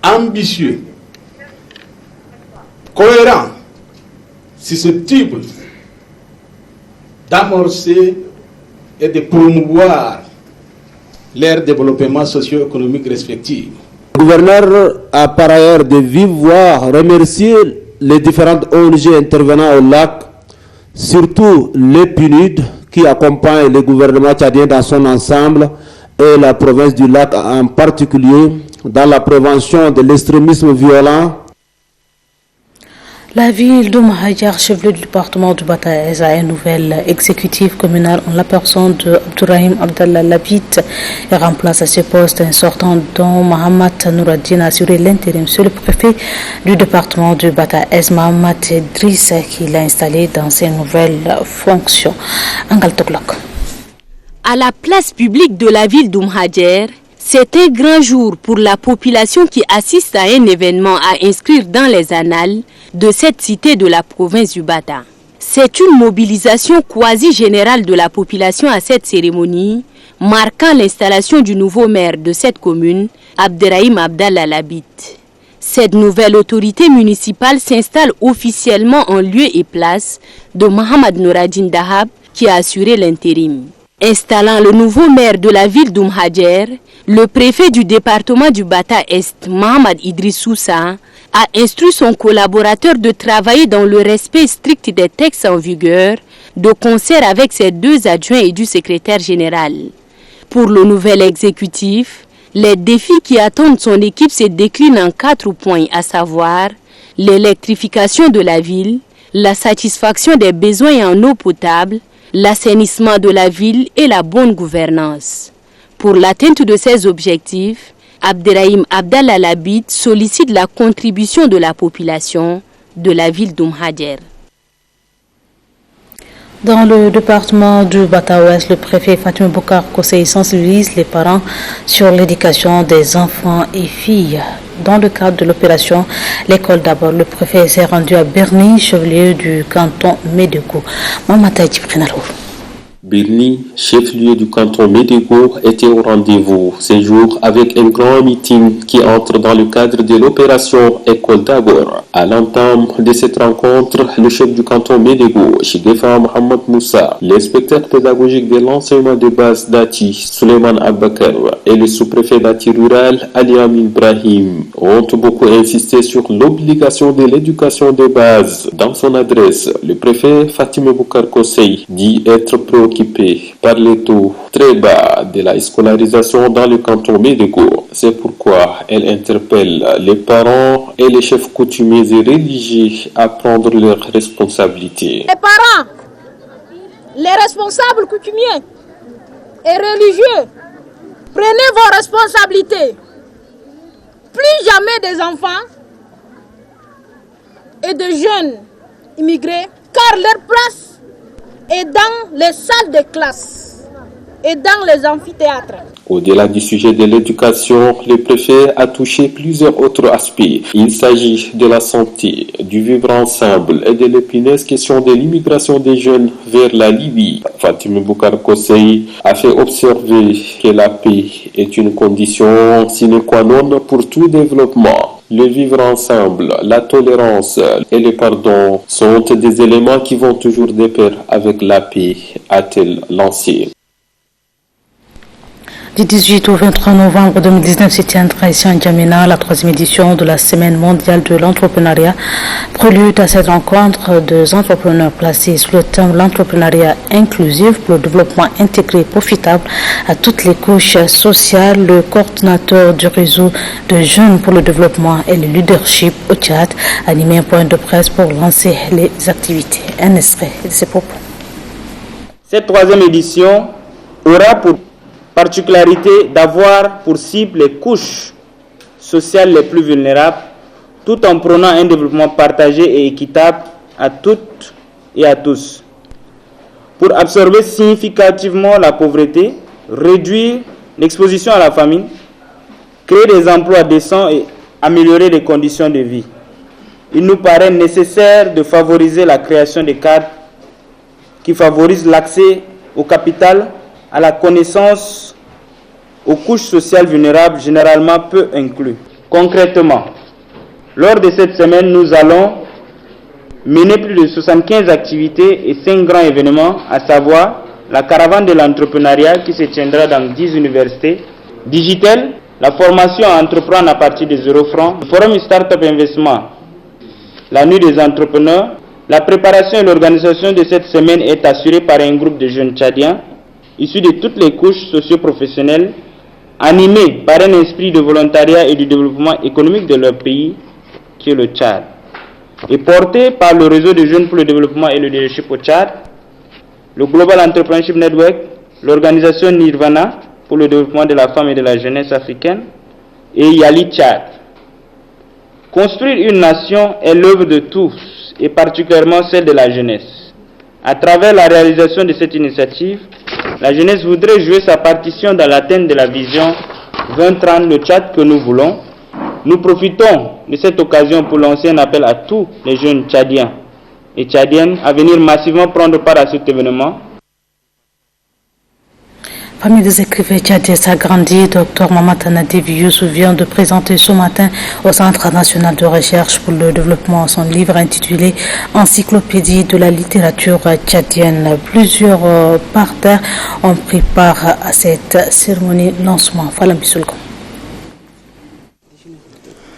ambitieux, cohérent, susceptible d'amorcer et de promouvoir leur développement socio-économique respectif. Le gouverneur a par ailleurs de vive voix remercié les différentes ONG intervenant au lac, surtout les PNUD qui accompagnent le gouvernement tchadien dans son ensemble et la province du lac en particulier dans la prévention de l'extrémisme violent. La ville d'Oumahadjar, chef-lieu du département du Bataïs, a un nouvel exécutif communal en la personne de Abdourahim Abdallah Labit et remplace à ce poste un sortant dont Mohamed Nouradine a assuré l'intérim sur le préfet du département du Bataïs, Mohamed Idriss, qui l'a installé dans ses nouvelles fonctions. Angal Toklok. À la place publique de la ville d'Oumahadjar, c'est un grand jour pour la population qui assiste à un événement à inscrire dans les annales de cette cité de la province du Bata. C'est une mobilisation quasi générale de la population à cette cérémonie, marquant l'installation du nouveau maire de cette commune, Abderrahim Abdallah Labit. Cette nouvelle autorité municipale s'installe officiellement en lieu et place de Mohamed Nouradine Dahab qui a assuré l'intérim. Installant le nouveau maire de la ville d'Oumahadjar, le préfet du département du Bata-Est, Mohamed Idriss Sousa, a instruit son collaborateur de travailler dans le respect strict des textes en vigueur, de concert avec ses deux adjoints et du secrétaire général. Pour le nouvel exécutif, les défis qui attendent son équipe se déclinent en 4 points, à savoir l'électrification de la ville, la satisfaction des besoins en eau potable, l'assainissement de la ville et la bonne gouvernance. Pour l'atteinte de ces objectifs, Abderrahim Abdallah Labit sollicite la contribution de la population de la ville d'Oumahadjar. Dans le département du Bata-Ouest, le préfet Fatima Boukar Kosei sensibilise les parents sur l'éducation des enfants et filles. Dans le cadre de l'opération L'école d'abord, le préfet s'est rendu à Berny, chef-lieu du canton Médégo. Mamata Djibrinalou. Berny, chef-lieu du canton Médégo, était au rendez-vous ce jour avec un grand meeting qui entre dans le cadre de l'opération École d'abord. À l'entame de cette rencontre, le chef du canton Médégo, Chigefa Mohamed Moussa, l'inspecteur pédagogique de l'enseignement de base d'Ati, Suleiman Abakar, et le sous-préfet d'Ati rural, Ali Amin Ibrahim, ont beaucoup insisté sur l'obligation de l'éducation de base. Dans son adresse, le préfet Fatima Boukar Kosei dit être préoccupé par les taux très bas de la scolarisation dans le canton Médégo. C'est pourquoi elle interpelle les parents et les chefs coutumiers et religieux à prendre leurs responsabilités. Les parents, les responsables coutumiers et religieux, prenez vos responsabilités. Plus jamais des enfants et de jeunes immigrés, car leur place et dans les salles de classe et dans les amphithéâtres. Au-delà du sujet de l'éducation, le préfet a touché plusieurs autres aspects. Il s'agit de la santé, du vivre ensemble et de l'épineuse question de l'immigration des jeunes vers la Libye. Fatima Boukar Kosei a fait observer que la paix est une condition sine qua non pour tout développement. Le vivre ensemble, la tolérance et le pardon sont des éléments qui vont toujours de pair avec la paix, a-t-elle lancé. Du 18 au 23 novembre 2019 se tiendra ici en Djamena la 3e édition de la Semaine mondiale de l'entrepreneuriat. Prélude à cette rencontre, deux entrepreneurs placés sous le thème l'entrepreneuriat inclusif pour le développement intégré et profitable à toutes les couches sociales. Le coordinateur du réseau de jeunes pour le développement et le leadership au Tchad a animé un point de presse pour lancer les activités. Un extrait de ses propos. Cette 3e édition aura pour particularité d'avoir pour cible les couches sociales les plus vulnérables, tout en prônant un développement partagé et équitable à toutes et à tous. Pour absorber significativement la pauvreté, réduire l'exposition à la famine, créer des emplois décents et améliorer les conditions de vie. Il nous paraît nécessaire de favoriser la création de cadres qui favorisent l'accès au capital, à la connaissance, aux couches sociales vulnérables généralement peu inclus. Concrètement, lors de cette semaine, nous allons mener plus de 75 activités et 5 grands événements, à savoir la caravane de l'entrepreneuriat qui se tiendra dans 10 universités, Digital, la formation à entreprendre à partir de 0 francs, le forum Startup Investment la nuit des entrepreneurs. La préparation et l'organisation de cette semaine est assurée par un groupe de jeunes tchadiens issus de toutes les couches socio-professionnelles, animés par un esprit de volontariat et du développement économique de leur pays, qui est le Tchad, et portés par le réseau de jeunes pour le développement et le leadership au Tchad, le Global Entrepreneurship Network, l'organisation Nirvana pour le développement de la femme et de la jeunesse africaine, et Yali Tchad. Construire une nation est l'œuvre de tous, et particulièrement celle de la jeunesse. À travers la réalisation de cette initiative, la jeunesse voudrait jouer sa partition dans l'atteinte de la vision 2030, le Tchad que nous voulons. Nous profitons de cette occasion pour lancer un appel à tous les jeunes Tchadiens et Tchadiennes à venir massivement prendre part à cet événement. Parmi les écrivains tchadiens s'agrandit, Dr Mohamed Anadif Youssouf vient de présenter ce matin au Centre national de recherche pour le développement son livre intitulé Encyclopédie de la littérature tchadienne. Plusieurs partenaires ont pris part à cette cérémonie lancement. Falam Bissoulko.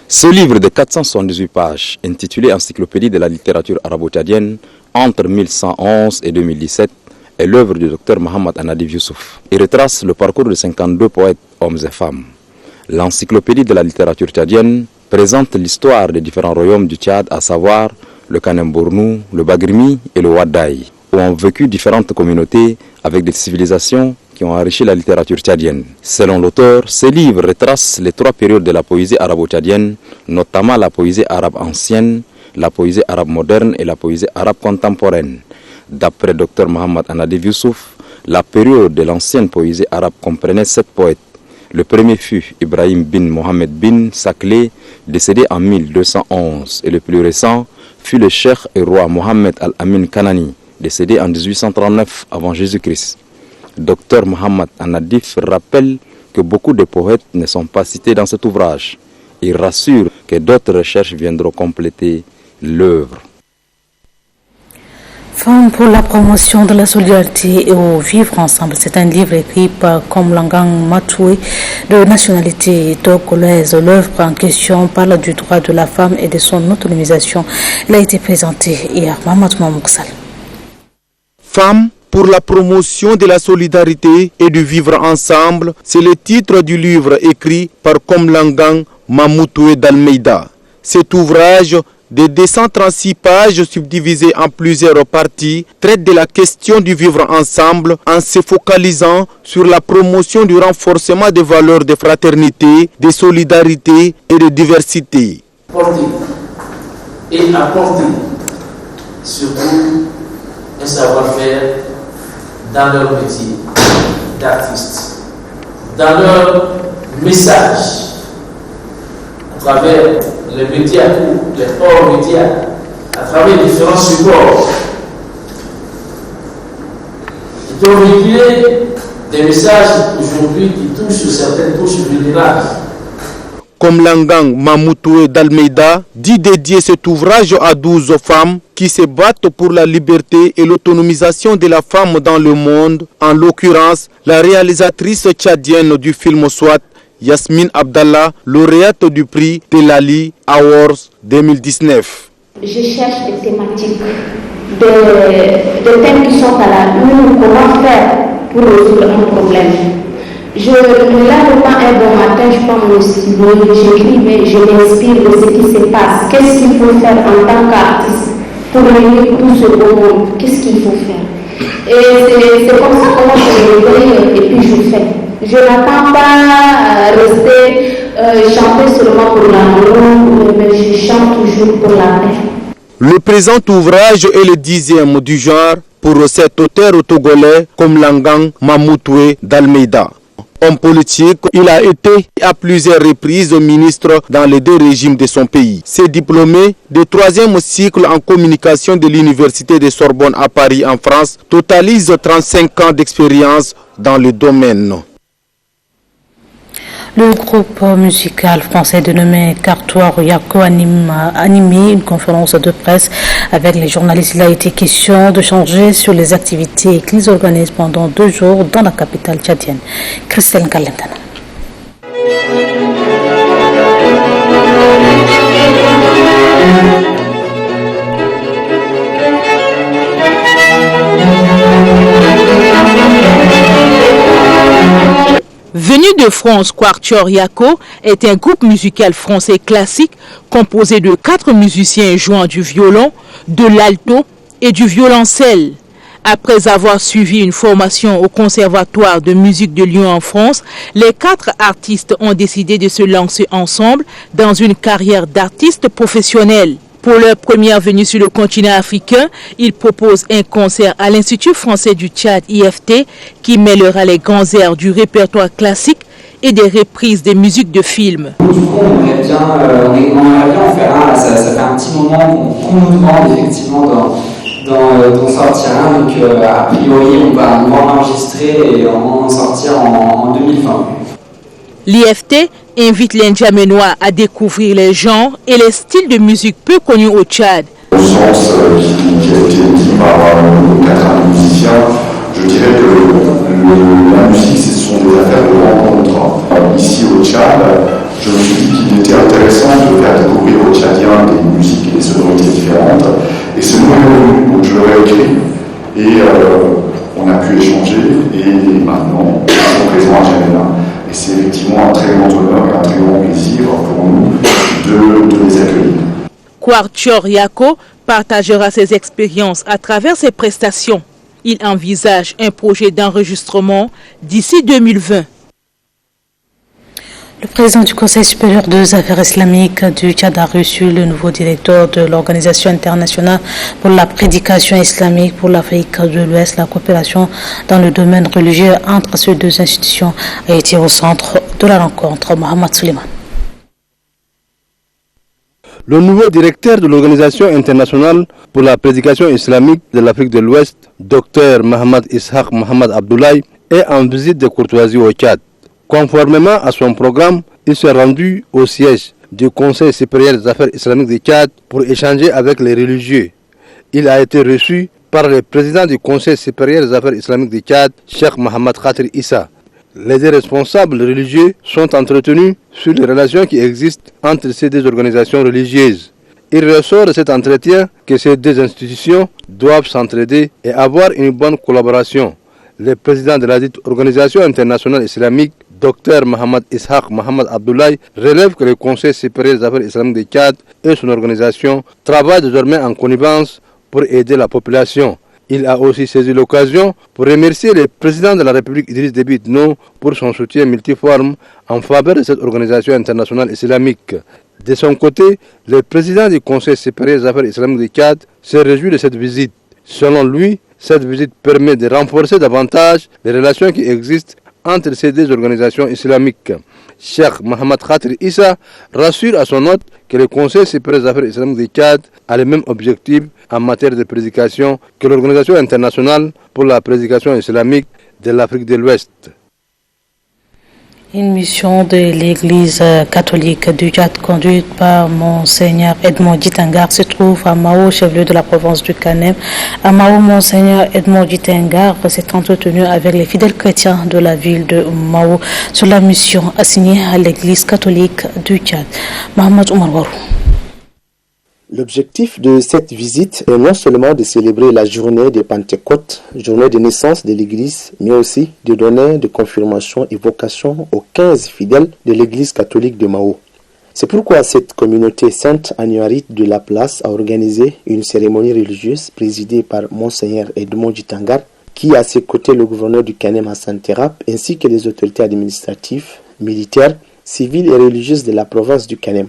Ce livre de 478 pages, intitulé Encyclopédie de la littérature arabo-tchadienne entre 1111 et 2017, est l'œuvre du Dr Mohamed Anadif Youssouf. Il retrace le parcours de 52 poètes, hommes et femmes. L'encyclopédie de la littérature tchadienne présente l'histoire des différents royaumes du Tchad, à savoir le Kanem-Bornou, le Bagrimi et le Wadaï, où ont vécu différentes communautés avec des civilisations qui ont enrichi la littérature tchadienne. Selon l'auteur, ce livre retrace les 3 périodes de la poésie arabo-tchadienne, notamment la poésie arabe ancienne, la poésie arabe moderne et la poésie arabe contemporaine. D'après Dr Mohamed Anadif Youssouf, la période de l'ancienne poésie arabe comprenait 7 poètes. Le premier fut Ibrahim bin Mohamed bin Saklé, décédé en 1211, et le plus récent fut le cheikh et roi Mohamed al-Amin Kanani, décédé en 1839 avant Jésus-Christ. Dr Mohamed Anadif rappelle que beaucoup de poètes ne sont pas cités dans cet ouvrage. Il rassure que d'autres recherches viendront compléter l'œuvre. Femmes pour la promotion de la solidarité et au vivre ensemble. C'est un livre écrit par Komlangang Matoué, de nationalité togolaise. L'œuvre en question parle du droit de la femme et de son autonomisation. Elle a été présentée hier. Mamadou Mamouksal. Femmes pour la promotion de la solidarité et du vivre ensemble, c'est le titre du livre écrit par Komlangang Mamoutoué d'Almeida. Cet ouvrage de 236 pages subdivisées en plusieurs parties traite de la question du vivre ensemble en se focalisant sur la promotion du renforcement des valeurs de fraternité, de solidarité et de diversité. Porter et apporter surtout un savoir-faire dans leur métier d'artiste, dans leur message, à travers les médias, les hors médias, à travers différents supports. Ils ont véhiculé des messages aujourd'hui qui touchent certaines couches vulnérables. Comme Langang Mamoutoué d'Almeida dit dédier cet ouvrage à 12 femmes qui se battent pour la liberté et l'autonomisation de la femme dans le monde, en l'occurrence la réalisatrice tchadienne du film Swat, Yasmine Abdallah, lauréate du prix Telali Awards 2019. Je cherche des thématiques, des thèmes qui sont à la une, comment faire pour résoudre un problème. Je ne lève pas un bon matin, je prends mon stylo, j'écris, mais je m'inspire de ce qui se passe. Qu'est-ce qu'il faut faire en tant qu'artiste pour réunir tout ce beau monde? Qu'est-ce qu'il faut faire? Et c'est comme ça que je me réveille et puis je fais. Je n'attends pas rester chanter seulement pour l'amour, mais je chante toujours pour la paix. Le présent ouvrage est le 10e du genre pour cet auteur togolais comme Langang Mamoutoué d'Almeida. Homme politique, il a été à plusieurs reprises ministre dans les 2 régimes de son pays. C'est diplômé de 3e cycle en communication de l'université de Sorbonne à Paris en France, totalise 35 ans d'expérience dans le domaine. Le groupe musical français dénommé Cartoir Yako animé une conférence de presse avec les journalistes. Il a été question de changer sur les activités qu'ils organisent pendant 2 jours dans la capitale tchadienne. Christelle Kalendana. Venu de France, Quatuor Yako est un groupe musical français classique composé de 4 musiciens jouant du violon, de l'alto et du violoncelle. Après avoir suivi une formation au Conservatoire de musique de Lyon en France, les 4 artistes ont décidé de se lancer ensemble dans une carrière d'artiste professionnel. Pour leur première venue sur le continent africain, ils proposent un concert à l'Institut français du Tchad, IFT, qui mêlera les grands airs du répertoire classique et des reprises des musiques de films. Du coup, on aimerait bien en faire un. Ça fait un petit moment qu'on nous demande effectivement d'en sortir un. Donc, a priori, on va l'enregistrer et en sortir en 2020. L'IFT invite l'Indjamenois à découvrir les genres et les styles de musique peu connus au Tchad. Au sens qui a été dit par nos 4 musiciens, je dirais que la musique, ce sont des affaires de rencontre. Ici au Tchad, je me suis dit qu'il était intéressant de faire découvrir aux Tchadiens des musiques et des sonorités différentes. Et ce mot est revenu, donc je l'aurais écrit. Et on a pu échanger, et maintenant, ils sont présents à N'Djamena. Et c'est effectivement un très grand honneur et un très grand plaisir pour nous de les accueillir. Quatuor Yako partagera ses expériences à travers ses prestations. Il envisage un projet d'enregistrement d'ici 2020. Le président du Conseil supérieur des affaires islamiques du Tchad a reçu le nouveau directeur de l'Organisation internationale pour la prédication islamique pour l'Afrique de l'Ouest. La coopération dans le domaine religieux entre ces 2 institutions a été au centre de la rencontre. Mohamed Suleiman. Le nouveau directeur de l'Organisation internationale pour la prédication islamique de l'Afrique de l'Ouest, Dr Mohamed Ishaq Mohamed Abdoulaye, est en visite de courtoisie au Tchad. Conformément à son programme, il s'est rendu au siège du Conseil supérieur des affaires islamiques du Tchad pour échanger avec les religieux. Il a été reçu par le président du Conseil supérieur des affaires islamiques du Tchad, Cheikh Mohamed Khatir Issa. Les deux responsables religieux sont entretenus sur les relations qui existent entre ces 2 organisations religieuses. Il ressort de cet entretien que ces 2 institutions doivent s'entraider et avoir une bonne collaboration. Le président de la dite Organisation internationale islamique, Dr Mohamed Ishaq Mohamed Abdoulaye, relève que le Conseil supérieur des affaires islamiques du Tchad et son organisation travaillent désormais en connivence pour aider la population. Il a aussi saisi l'occasion pour remercier le président de la République Idriss Déby Itno pour son soutien multiforme en faveur de cette organisation internationale islamique. De son côté, le président du Conseil supérieur des affaires islamiques du Tchad se réjouit de cette visite. Selon lui, cette visite permet de renforcer davantage les relations qui existent entre ces 2 organisations islamiques. Cheikh Mohamed Khatir Issa rassure à son hôte que le Conseil supérieur des affaires islamiques du Tchad a le même objectif en matière de prédication que l'Organisation internationale pour la prédication islamique de l'Afrique de l'Ouest. Une mission de l'Église catholique du Tchad conduite par Monseigneur Edmond Djitangar se trouve à Mao, chef-lieu de la province du Kanem. À Mao, Monseigneur Edmond Djitangar s'est entretenu avec les fidèles chrétiens de la ville de Mao sur la mission assignée à l'Église catholique du Tchad. Mohamed Oumar Warou. L'objectif de cette visite est non seulement de célébrer la journée de Pentecôte, journée de naissance de l'Église, mais aussi de donner de confirmation et vocation aux 15 fidèles de l'Église catholique de Mao. C'est pourquoi cette communauté sainte annuarite de la place a organisé une cérémonie religieuse présidée par Monseigneur Edmond Djitangar, qui a à ses côtés le gouverneur du Kanem Hassan Terap, ainsi que les autorités administratives, militaires, civiles et religieuses de la province du Kanem.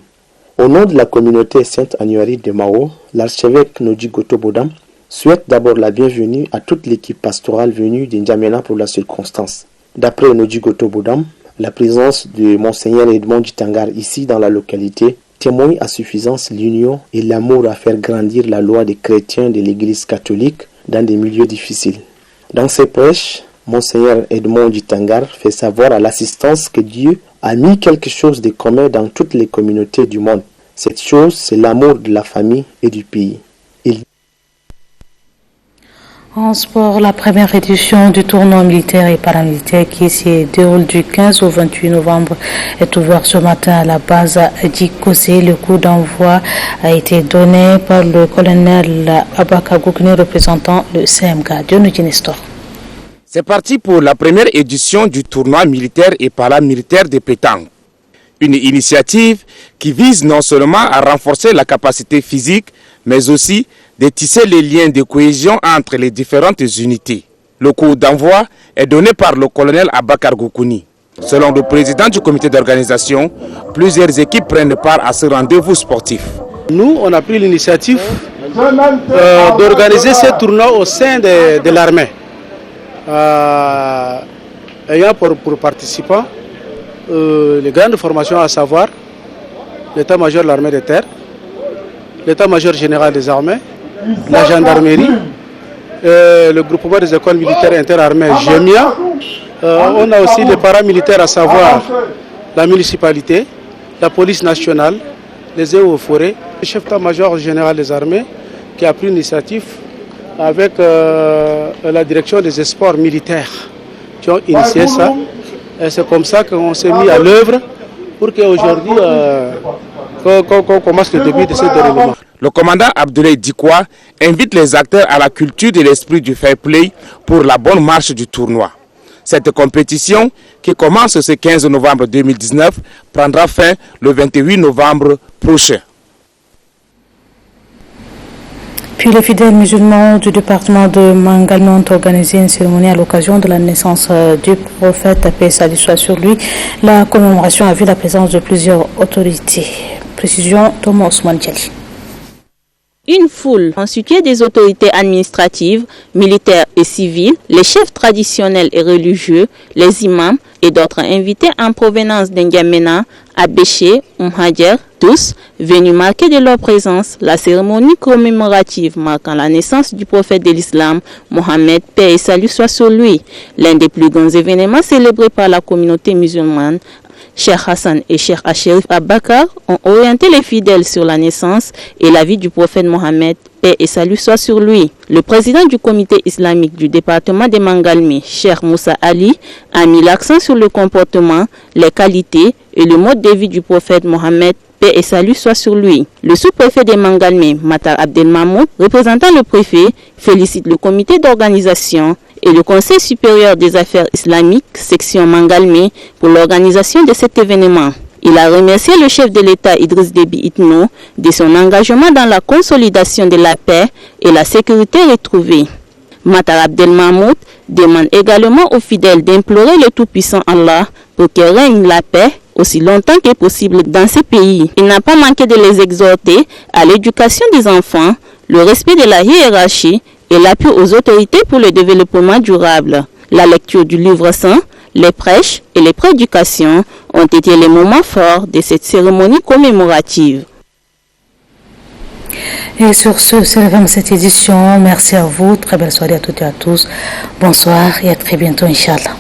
Au nom de la communauté sainte annuarite de Mao, l'archevêque Nodji Goto Bodam souhaite d'abord la bienvenue à toute l'équipe pastorale venue d'Indjamena pour la circonstance. D'après Nodji Goto Bodam, la présence de Monseigneur Edmond Djitangar ici dans la localité témoigne à suffisance l'union et l'amour à faire grandir la loi des chrétiens de l'Église catholique dans des milieux difficiles. Dans ses prêches, Monseigneur Edmond Djitangar fait savoir à l'assistance que Dieu a mis quelque chose de commun dans toutes les communautés du monde. Cette chose, c'est l'amour de la famille et du pays. En sport, la première édition du tournoi militaire et paramilitaire qui se déroule du 15 au 28 novembre est ouverte ce matin à la base d'Ikosé. Le coup d'envoi a été donné par le colonel Abaka Goukni représentant le CMK. Dionne Nestor. C'est parti pour la première édition du tournoi militaire et paramilitaire de pétanque. Une initiative qui vise non seulement à renforcer la capacité physique, mais aussi de tisser les liens de cohésion entre les différentes unités. Le coup d'envoi est donné par le colonel Abakar Goukouni. Selon le président du comité d'organisation, plusieurs équipes prennent part à ce rendez-vous sportif. Nous, on a pris l'initiative d'organiser ce tournoi au sein de l'armée. Ayant pour participants les grandes formations, à savoir l'état-major de l'armée de terre, l'état-major général des armées, la gendarmerie, le groupement des écoles militaires interarmées GEMIA. On a aussi les paramilitaires, à savoir la municipalité, la police nationale, les eaux et forêts, le chef d'état-major général des armées qui a pris l'initiative avec la direction des sports militaires qui ont initié ça. Et c'est comme ça qu'on s'est mis à l'œuvre pour qu'aujourd'hui qu'on commence le début de ce déroulement. Le commandant Abdoulaye Dikwa invite les acteurs à la culture de l'esprit du fair play pour la bonne marche du tournoi. Cette compétition, qui commence ce 15 novembre 2019, prendra fin le 28 novembre prochain. Puis les fidèles musulmans du département de Mangalmi ont organisé une cérémonie à l'occasion de la naissance du prophète, paix et salut soit sur lui. La commémoration a vu la présence de plusieurs autorités. Précision, Thomas Ousmane Diali. Une foule constituée des autorités administratives, militaires et civiles, les chefs traditionnels et religieux, les imams et d'autres invités en provenance d'Ngamena, Abéché, Umhadjer, tous venus marquer de leur présence la cérémonie commémorative marquant la naissance du prophète de l'islam, Mohammed, paix et salut soit sur lui. L'un des plus grands événements célébrés par la communauté musulmane, Cheikh Hassan et Cheikh Achérif Abakar ont orienté les fidèles sur la naissance et la vie du prophète Mohammed, paix et salut soit sur lui. Le président du comité islamique du département de Mangalmi, Cheikh Moussa Ali, a mis l'accent sur le comportement, les qualités et le mode de vie du prophète Mohammed, paix et salut soit sur lui. Le sous-préfet de Mangalmi, Matar Abdel Mahmoud, représentant le préfet, félicite le comité d'organisation et le Conseil supérieur des affaires islamiques, section Mangalmi, pour l'organisation de cet événement. Il a remercié le chef de l'État Idriss Déby Itno de son engagement dans la consolidation de la paix et la sécurité retrouvée. Matar Abdel Mahmoud demande également aux fidèles d'implorer le Tout-Puissant Allah pour que règne la paix aussi longtemps que possible dans ce pays. Il n'a pas manqué de les exhorter à l'éducation des enfants, le respect de la hiérarchie et l'appui aux autorités pour le développement durable. La lecture du livre saint, les prêches et les prédications ont été les moments forts de cette cérémonie commémorative. Et sur ce, c'est la fin de cette édition. Merci à vous. Très belle soirée à toutes et à tous. Bonsoir et à très bientôt, Inch'Allah.